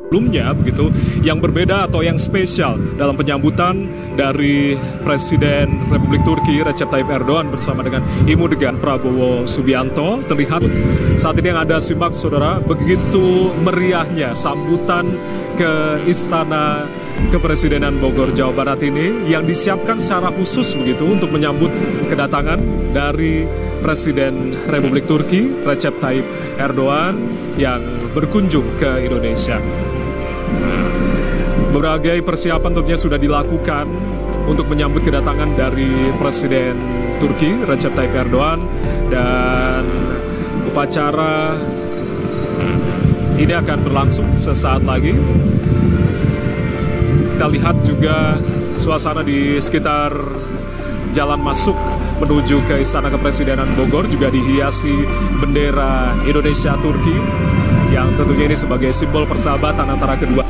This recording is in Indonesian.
sebelumnya begitu, yang berbeda atau yang spesial dalam penyambutan dari Presiden Republik Turki Recep Tayyip Erdogan bersama dengan Ibu Degan Prabowo Subianto. Terlihat saat ini yang Anda simak, saudara, begitu meriahnya sambutan ke Istana Kepresidenan Bogor, Jawa Barat ini, yang disiapkan secara khusus begitu untuk menyambut kedatangan dari Presiden Republik Turki Recep Tayyip Erdogan yang berkunjung ke Indonesia. Berbagai persiapan tentunya sudah dilakukan untuk menyambut kedatangan dari Presiden Turki Recep Tayyip Erdogan, dan upacara ini akan berlangsung sesaat lagi. Kita lihat juga suasana di sekitar jalan masuk menuju ke Istana Kepresidenan Bogor juga dihiasi bendera Indonesia Turki, yang tentunya ini sebagai simbol persahabatan antara kedua